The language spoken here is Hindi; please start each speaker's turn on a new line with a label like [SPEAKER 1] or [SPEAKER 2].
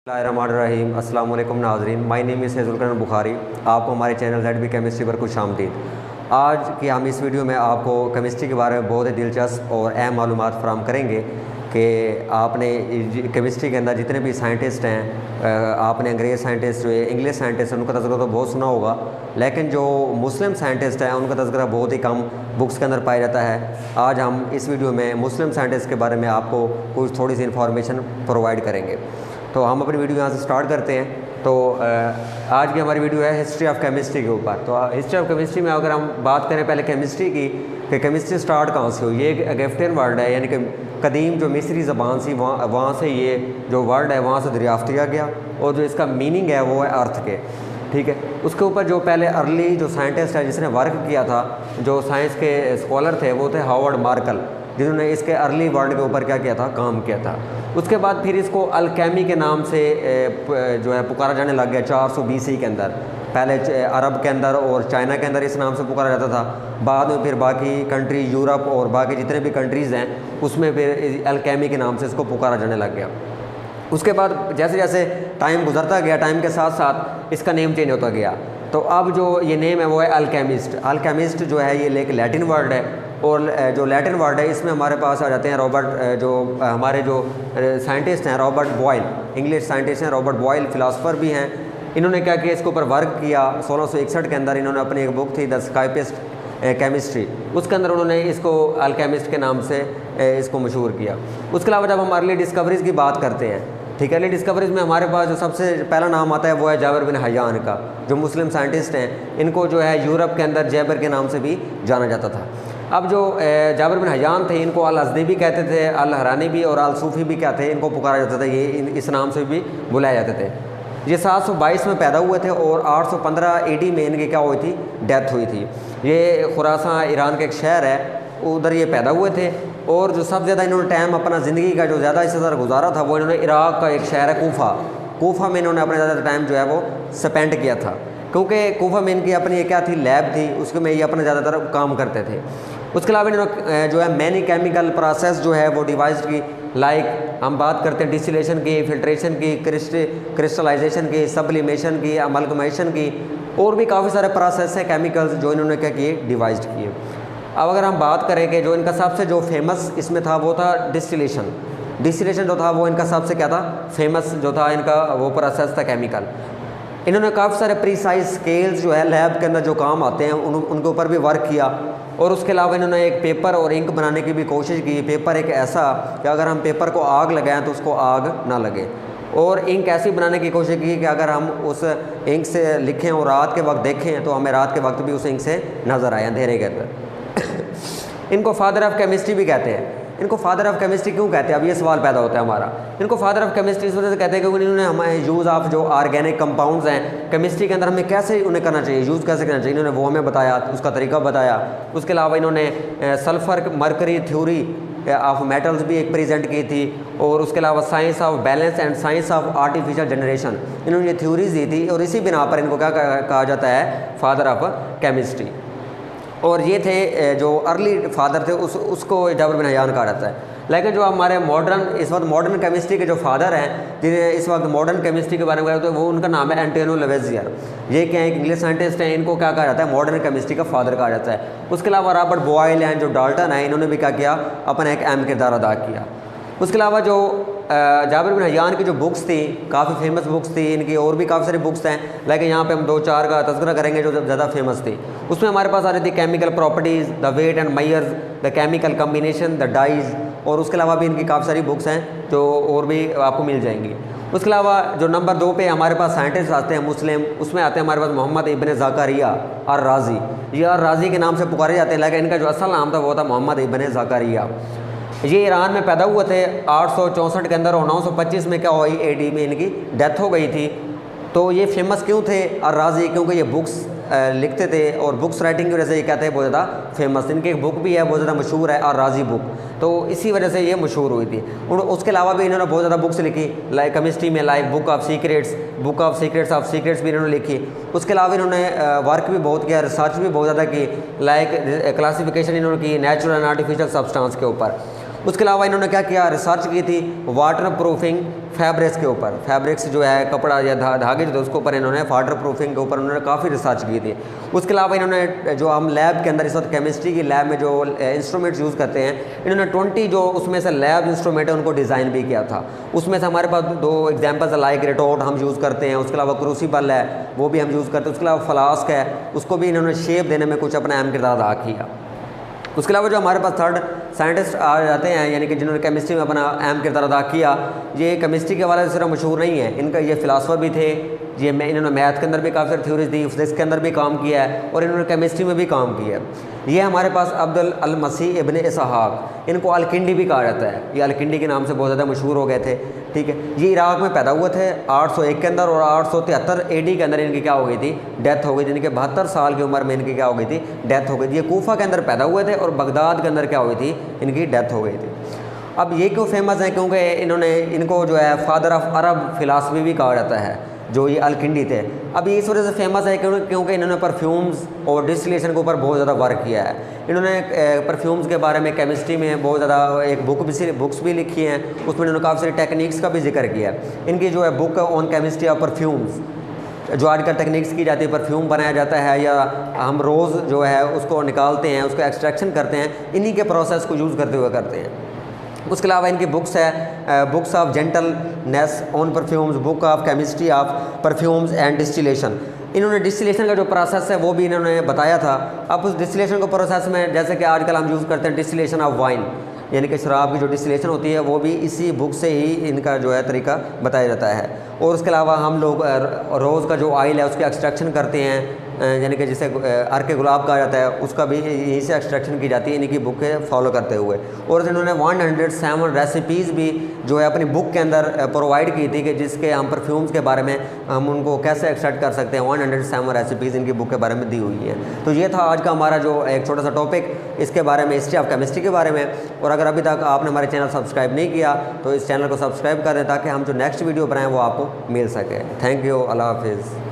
[SPEAKER 1] बिस्मिल्लाहिर्रहमानिर्रहीम। अस्सलाम वालेकुम नाज़रीन, my name is Faizul Bukhari. आपको हमारे चैनल ZB केमिस्ट्री पर खुशामदीद। आज की हम इस वीडियो में आपको केमिस्ट्री के बारे में बहुत ही दिलचस्प और अहम मालूमात फराहम करेंगे कि आपने केमिस्ट्री के अंदर जितने भी साइंटिस्ट हैं, आपने अंग्रेज़ साइंटिस्ट, इंग्लिश साइंटिस्ट, उनका तज़किरा तो बहुत सुना होगा, लेकिन जो मुस्लिम साइंटिस्ट हैं उनका तज़किरा बहुत ही कम बुक्स के अंदर पाया जाता है। आज हम इस वीडियो में मुस्लिम साइंटिस्ट के बारे में आपको कुछ थोड़ी सी इन्फॉर्मेशन प्रोवाइड करेंगे। तो हम अपनी वीडियो यहाँ से स्टार्ट करते हैं। तो आज की हमारी वीडियो है हिस्ट्री ऑफ केमिस्ट्री के ऊपर। तो हिस्ट्री ऑफ केमिस्ट्री में अगर हम बात करें पहले केमिस्ट्री की, कि केमिस्ट्री स्टार्ट कहाँ से हुई। ये एक एगिप्टियन वर्ड है, यानी कि कदीम जो मिस्री ज़बान थी वहाँ से ये जो वर्ड है वहाँ से दरियाफ़्त किया गया, और जो इसका मीनिंग है वो है अर्थ के। ठीक है, उसके ऊपर जो पहले अर्ली जो साइंटिस्ट है जिसने वर्क किया था, जो साइंस के स्कॉलर थे, वो थे हावर्ड मार्कल, जिन्होंने इसके अर्ली वर्ड के ऊपर क्या किया था, काम किया था। उसके बाद फिर इसको अल्केमी के नाम से जो है पुकारा जाने लग गया 400 BC के अंदर। पहले अरब के अंदर और चाइना के अंदर इस नाम से पुकारा जाता था। बाद में फिर बाकी कंट्री, यूरोप और बाकी जितने भी कंट्रीज़ हैं उसमें फिर अल्केमी के नाम से इसको पुकारा जाने लग गया। उसके बाद जैसे जैसे टाइम गुजरता गया, टाइम के साथ साथ इसका नेम चेंज होता गया। तो अब जो ये नेम है वो है अल्केमिस्ट। अल्केमिस्ट जो है ये एक लैटिन वर्ड है, और जो लैटिन वर्ड है इसमें हमारे पास आ जाते हैं रॉबर्ट, जो हमारे जो साइंटिस्ट हैं, रॉबर्ट बॉयल, इंग्लिश साइंटिस्ट हैं रॉबर्ट बॉयल, फ़िलासफ़र भी हैं। इन्होंने क्या किया, इसके ऊपर वर्क किया 1661 के अंदर। इन्होंने अपनी एक बुक थी द स्काइपिस्ट केमिस्ट्री, उसके अंदर उन्होंने इसको अल्केमिस्ट के नाम से इसको मशहूर किया। उसके अलावा जब हम अर्ली डिस्कवरीज़ की बात करते हैं, ठीक है, अर्ली डिस्कवरीज़ में हमारे पास जो सबसे पहला नाम आता है वो है जाबिर बिन हयान का, जो मुस्लिम साइंटिस्ट हैं। इनको जो है यूरोप के अंदर जैबर के नाम से भी जाना जाता था। अब जो जाबिर बिन हयान थे, इनको अल अज़दी भी कहते थे, अल हरानी भी और अल सूफ़ी भी क्या थे, इनको पुकारा जाता था, ये इस नाम से भी बुलाए जाते थे। ये 722 में पैदा हुए थे और 815 AD में इनकी क्या हुई थी, डेथ हुई थी। ये खुरासान ईरान का एक शहर है, उधर ये पैदा हुए थे। और जो सबसे ज़्यादा इन्होंने टाइम अपना ज़िंदगी का जो ज़्यादा इससे ज़्यादा गुजारा था वो इन्होंने इराक़ का एक शहर है कोफा में इन्होंने अपना ज़्यादा टाइम जो है वो स्पेंड किया था, क्योंकि कोफा में इनकी अपनी क्या थी, लैब थी, उसमें ये अपना ज़्यादातर काम करते थे। उसके अलावा इन्होंने जो है मैनी केमिकल प्रोसेस जो है वो डिवाइस की, लाइक हम बात करते हैं डिस्टिलेशन की, फिल्ट्रेशन की, क्रिस्टलाइजेशन की, सब्लिमेशन की, अमलगमेशन की, और भी काफ़ी सारे प्रोसेस हैं केमिकल्स जो इन्होंने क्या किए, डिवाइस किए। अब अगर हम बात करें कि जो इनका सबसे जो फेमस इसमें था वो था डिस्टिलेशन जो था वो इनका सबसे क्या था, फेमस जो था इनका वो प्रोसेस था केमिकल। इन्होंने काफ़ी सारे प्रीसाइज स्केल्स जो है लैब के अंदर जो काम आते हैं उनके ऊपर भी वर्क किया। और उसके अलावा इन्होंने एक पेपर और इंक बनाने की भी कोशिश की। पेपर एक ऐसा कि अगर हम पेपर को आग लगाएं तो उसको आग ना लगे, और इंक ऐसी बनाने की कोशिश की कि अगर हम उस इंक से लिखें और रात के वक्त देखें तो हमें रात के वक्त भी उस इंक से नज़र आए अंधेरे के अंदर। इनको फादर ऑफ केमिस्ट्री भी कहते हैं। इनको फादर ऑफ केमिस्ट्री क्यों कहते हैं, अब ये सवाल पैदा होता है हमारा। इनको फादर ऑफ केमिस्ट्री इस वजह से कहते हैं क्योंकि इन्होंने हमें यूज़ ऑफ जो ऑर्गेनिक कंपाउंड्स हैं केमिस्ट्री के अंदर हमें कैसे उन्हें करना चाहिए, यूज़ कैसे करना चाहिए, इन्होंने वो हमें बताया, उसका तरीका बताया। उसके अलावा इन्होंने sulphur mercury theory of metals भी एक प्रेजेंट की थी, और उसके अलावा science of balance and science of artificial generation, इन्होंने ये थ्योरीज दी थी, और इसी बिना पर इनको क्या कहा जाता है, फादर ऑफ केमिस्ट्री। और ये थे जो अर्ली फादर थे उसको जाबिर बिन हयान कहा जाता है। लेकिन जो हमारे मॉडर्न इस वक्त मॉडर्न केमिस्ट्री के जो फादर हैं, जिन्हें इस वक्त मॉडर्न केमिस्ट्री के बारे में कहते हैं, वो उनका नाम है एंटोनियो लवेजियर। ये क्या है, एक इंग्लिश साइंटिस्ट हैं, इनको क्या कहा जाता है, मॉडर्न केमिस्ट्री का फादर कहा जाता है। उसके अलावा रॉबर्ट बॉयल हैं, जो डाल्टन है, इन्होंने भी क्या किया, अपना एक अहम किरदार अदा किया। उसके अलावा जो जाबिर बिन हयान की जो बुक्स थी, काफ़ी फेमस बुक्स थी इनकी, और भी काफ़ी सारी बुक्स हैं, लेकिन यहाँ पे हम 2-4 का तज़किरा करेंगे जो ज़्यादा फेमस थी। उसमें हमारे पास आ रही थी chemical properties, the weight and measures, the chemical combination, the dyes, और उसके अलावा भी इनकी काफ़ी सारी बुक्स हैं जो और भी आपको मिल जाएंगी। उसके अलावा जो नंबर 2 पे हमारे पास साइंटिस्ट आते हैं मुस्लिम, उसमें आते हैं हमारे पास मोहम्मद इब्न ज़कारिया अर राज़ी। ये अर राज़ी के नाम से पुकारे जाते हैं, लेकिन इनका जो असल नाम था वो था मोहम्मद इब्न ज़कारिया। ये ईरान में पैदा हुए थे 864 के अंदर, और 925 में क्या हुई, AD में इनकी डेथ हो गई थी। तो ये फेमस क्यों थे अर राज़ी, क्योंकि ये बुक्स लिखते थे, और बुक्स राइटिंग की वजह से ये कहते हैं बहुत ज़्यादा फेमस। इनकी एक बुक भी है बहुत ज़्यादा मशहूर है, अर राज़ी बुक, तो इसी वजह से ये मशहूर हुई थी। और उसके अलावा भी इन्होंने बहुत ज़्यादा बुक्स लिखी, लाइक केमिस्ट्री में, लाइक बुक ऑफ सीक्रेट्स भी इन्होंने लिखी। उसके अलावा इन्होंने वर्क भी बहुत किया, रिसर्च भी बहुत ज़्यादा की, लाइक क्लासिफिकेशन इन्होंने की नेचुरल एंड आर्टिफिशियल सब्सटेंस के ऊपर। उसके अलावा इन्होंने क्या किया, रिसर्च की थी वाटर प्रूफिंग फैब्रिक्स के ऊपर। फैब्रिक्स जो है कपड़ा या धागे जो उसके ऊपर इन्होंने वाटर प्रूफिंग के ऊपर उन्होंने काफ़ी रिसर्च की थी। उसके अलावा इन्होंने जो हम लैब के अंदर इस वक्त केमिस्ट्री की लैब में जो इंस्ट्रूमेंट्स यूज़ करते हैं, इन्होंने 20 जो उसमें से लैब इंस्ट्रूमेंट है उनको डिज़ाइन भी किया था। उसमें से हमारे पास 2 एग्जाम्पल्स लाइक रिटोट हम यूज़ करते हैं, उसके अलावा क्रूसिबल है वो भी हम यूज़ करते हैं, उसके अलावा फ्लास्क है उसको भी इन्होंने शेप देने में कुछ अपना अहम किरदार अदा किया। उसके अलावा जो हमारे पास थर्ड साइंटिस्ट आ जाते हैं, यानी कि जिन्होंने केमिस्ट्री में अपना अहम किरदार अदा किया, ये केमिस्ट्री के हवाले से सिर्फ मशहूर नहीं है, इनका ये फ़िलासफ़र भी थे, ये इन्होंने मैथ के अंदर भी काफ़ी सारी थ्योरीज दी, फिजिक्स के अंदर भी काम किया है और इन्होंने केमिस्ट्री में भी काम किया है। ये हमारे पास अब्दुल अल मसीह इब्न इसहाक, इनको अल-किंडी भी कहा जाता है, ये अल-किंडी के नाम से बहुत ज़्यादा मशहूर हो गए थे। ठीक है, ये इराक़ में पैदा हुए थे 801 के अंदर और 873 AD के अंदर इनकी क्या हो गई थी, डेथ हो गई थी। इनके 72 साल की उम्र में इनकी क्या हो गई थी, डेथ हो गई थी। ये कूफा के अंदर पैदा हुए थे और बगदाद के अंदर क्या हो गई थी, इनकी डेथ हो गई थी। अब ये क्यों फेमस है, क्योंकि इनको जो है फादर ऑफ अरब फ़िलासफ़ी भी कहा जाता है, जो ये अल-किंडी थे। अब ये इस वजह से फेमस है क्योंकि इन्होंने परफ्यूम्स और डिस्टिलेशन के ऊपर बहुत ज़्यादा वर्क किया है। इन्होंने परफ्यूम्स के बारे में केमिस्ट्री में बहुत ज़्यादा एक बुक्स भी लिखी हैं, उसमें इन्होंने काफ़ी सारी टेक्निक्स का भी जिक्र किया है। इनकी जो है book on chemistry of perfumes, जो आजकल टेक्निक्स की जाती है, परफ्यूम बनाया जाता है या हम रोज़ जो है उसको निकालते हैं, उसको एक्सट्रैक्शन करते हैं, इन्हीं के प्रोसेस को यूज़ करते हुए करते हैं। उसके अलावा इनकी बुक्स है books of gentleness on perfumes, book of chemistry of perfumes and distillation. इन्होंने डिस्टिलेशन का जो प्रोसेस है वो भी इन्होंने बताया था। अब उस डिस्टिलेशन को प्रोसेस में जैसे कि आजकल हम यूज़ करते हैं डिस्टिलेशन ऑफ वाइन, यानी कि शराब की जो डिस्टिलेशन होती है वो भी इसी बुक से ही इनका जो है तरीका बताया जाता है। और उसके अलावा हम लोग रोज़ का जो ऑयल है उसकी एक्सट्रैक्शन करते हैं, यानी कि जिसे अर्क गुलाब कहा जाता है, उसका भी यहीं से एक्सट्रैक्शन की जाती है इन्हीं की बुक के फॉलो करते हुए। और इन्होंने 107 रेसिपीज़ भी जो है अपनी बुक के अंदर प्रोवाइड की थी कि जिसके हम परफ्यूम्स के बारे में हम उनको कैसे एक्सट्रैक्ट कर सकते हैं। 107 रेसिपीज़ इनकी बुक के बारे में दी हुई हैं। तो ये था आज का हमारा जो एक छोटा सा टॉपिक, इसके बारे में, हिस्ट्री ऑफ केमिस्ट्री के बारे में। और अगर अभी तक आपने हमारे चैनल सब्सक्राइब नहीं किया तो इस चैनल को सब्सक्राइब कर दें ताकि हम जो नेक्स्ट वीडियो बनाएं वो आपको मिल सके। थैंक यू, अल्लाह हाफिज़।